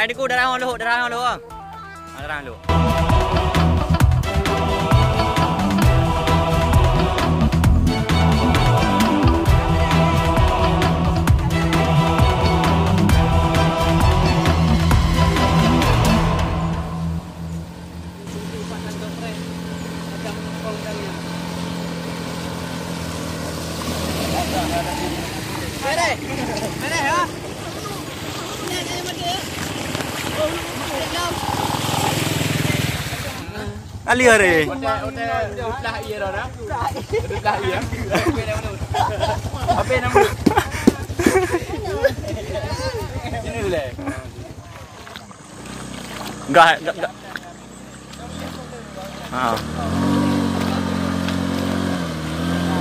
Rai ni ku darah lu. Darah lu. Mana ya? Ali hari. Udah iya dah. Udah iya. Apa nama? Ini boleh. Enggak.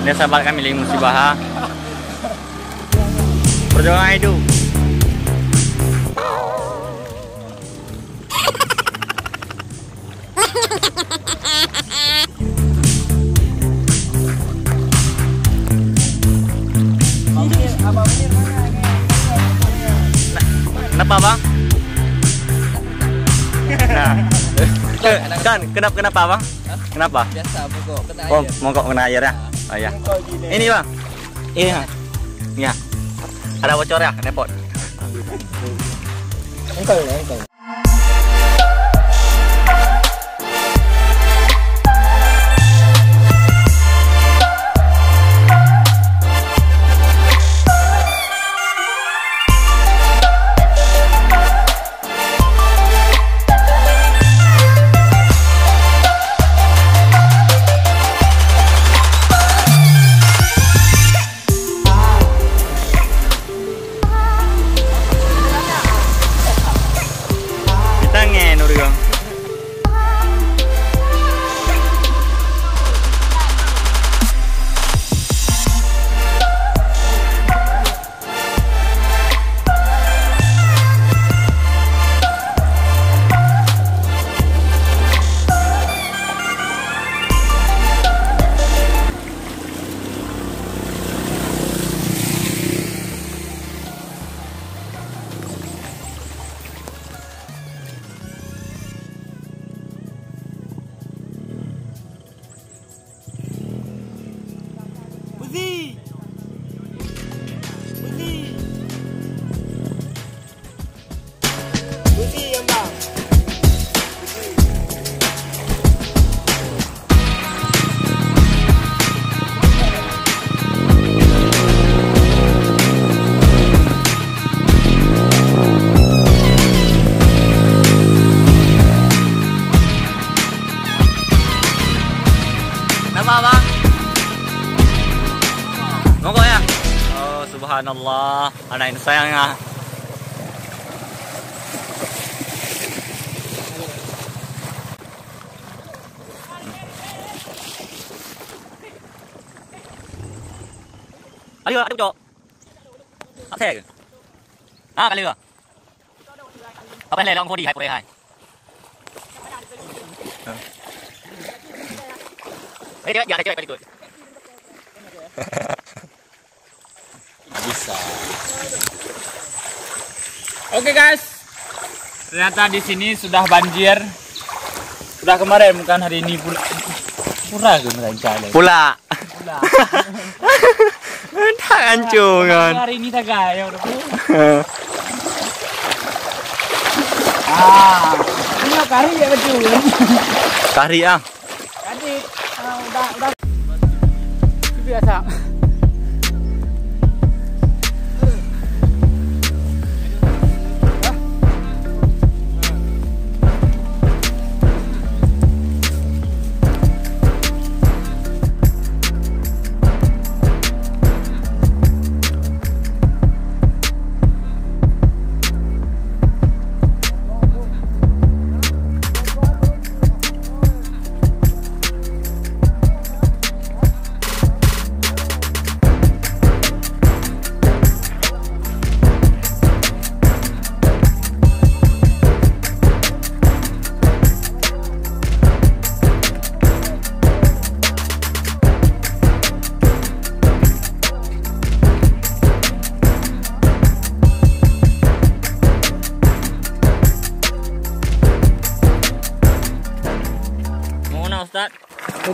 Ini sahabat kami lagi musibah. Perjuangan hidup. Kenapa bang? Nah, kan kenapa bang? Kenapa? Biasa mogok kena Oh, air. mogok kena air ya? Oh ya. Ini bang. Ini ya. Ada bocor ya, nepot. Engkau. Bang. Mogok ya? Oh, subhanallah. Anak ini sayang ya. Ayo, aduh, Cok. Apa kali ke? Apa yang lelong kau di hai, kau di hai. Dia ada cewek itu. Bisa. Oke guys, ternyata di sini sudah banjir. Sudah kemarin bukan hari ini pula. Pula. Tak hancur kan. Hari ini tak gaya udah. Ini kari ya betul. Kari ah. Jadi udah biasa.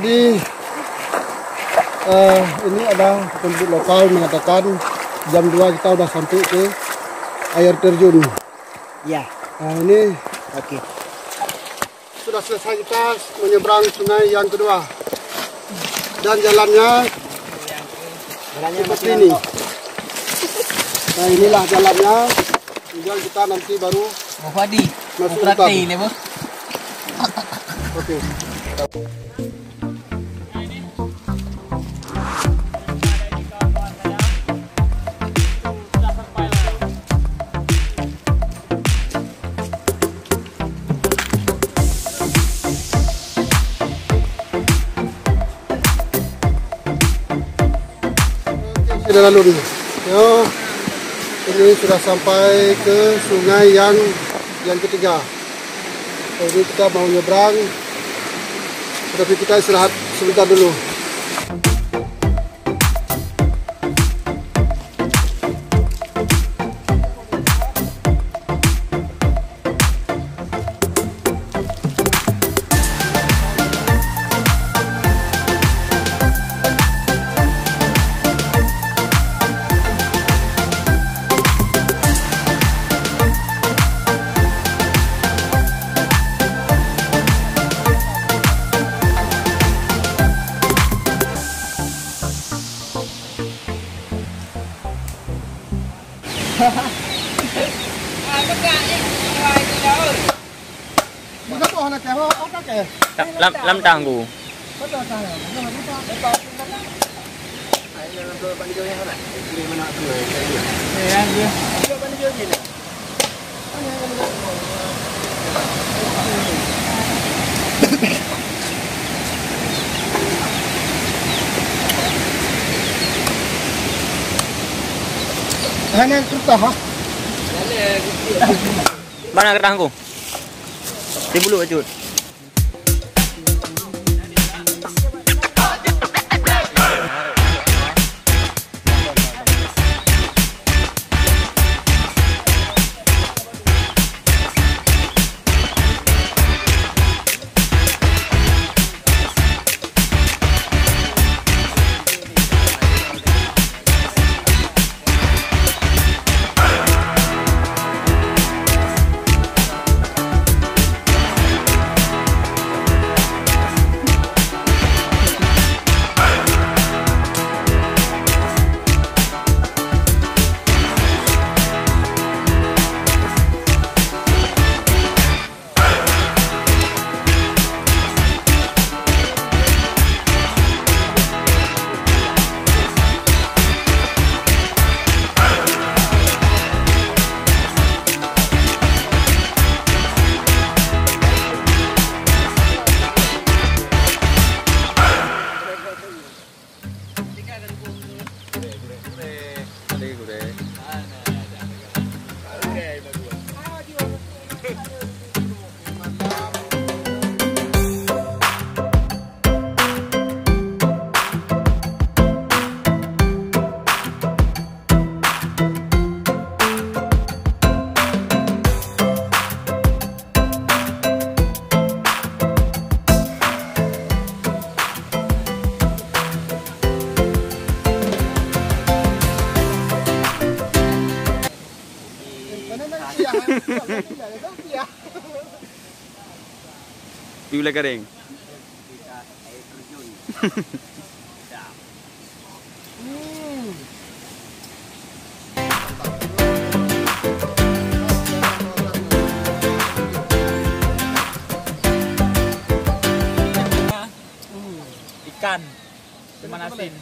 Jadi ini ada penduduk lokal mengatakan jam 2 kita udah sampai ke air terjun. Ya, Nah ini oke. sudah selesai kita menyeberang sungai yang kedua. Dan jalannya seperti ini. Nah inilah jalannya. Tinggal kita nanti baru Wadi, masuk berarti hutan. ini bos. Oke. Sudah lalu nih. Yo, ini sudah sampai ke sungai yang ketiga. Jadi kita mau nyebrang, tapi kita istirahat sebentar dulu. Lam tanggu. Hanya kertas, ha? Mana kertahku? Di bulu aja. Gula kering. Ikan dimanasin.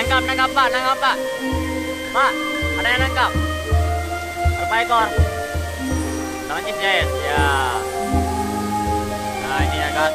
Nangkap Pak, nangkap Pak. Pak, ada yang nangkap. Berapa ekor? Sama Chief Jais, ya. Nah ini ya kan.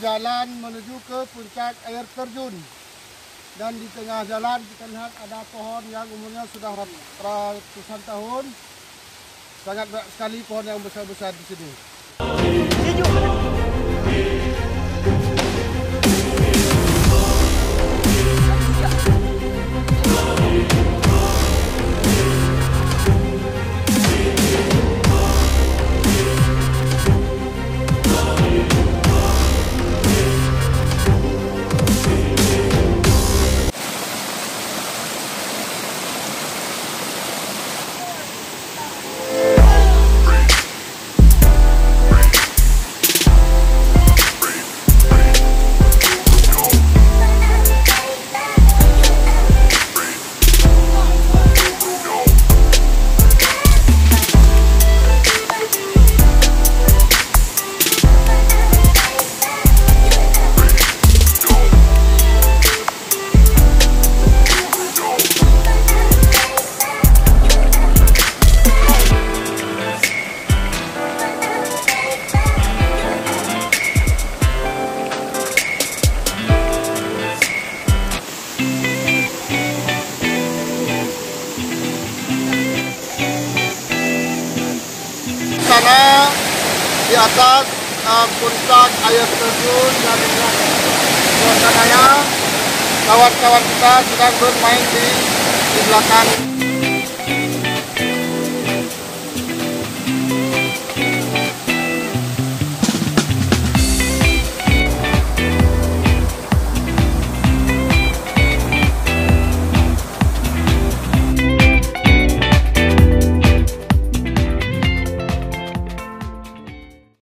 Jalan menuju ke puncak air terjun, dan di tengah jalan kita lihat ada pohon yang umurnya sudah ratusan tahun. Sangat banyak sekali pohon yang besar-besar di sini. Sana di atas puncak air terjun dan suasananya kawan-kawan kita sedang bermain di belakang.